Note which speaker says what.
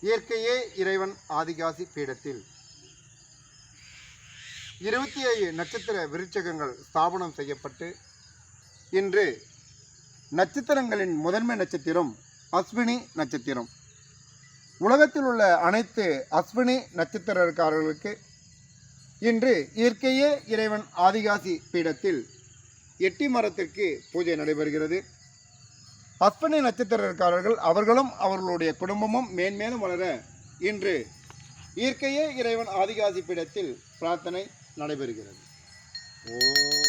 Speaker 1: இயற்கையே இறைவன் ஆதிகாசி பீடத்தில் 27 நட்சத்திர விருட்சகங்கள் ஸ்தாபனம் செய்யப்பட்டு இன்று நட்சத்திரங்களின் முதன்மை நட்சத்திரம் அஸ்வினி நட்சத்திரம். உலகத்தில் உள்ள அனைத்து அஸ்வினி நட்சத்திரக்காரர்களுக்கு இன்று இயற்கையே இறைவன் ஆதிகாசி பீடத்தில் எட்டி மரத்திற்கு பூஜை நடைபெறுகிறது. அஸ்வினி நட்சத்திரக்காரர்கள் அவர்களும் அவர்களுடைய குடும்பமும் மேன்மேலும் வளர இன்று இயற்கையே இறைவன் ஆதிகாசி பீடத்தில் பிரார்த்தனை நடைபெறுகிறது. ஓ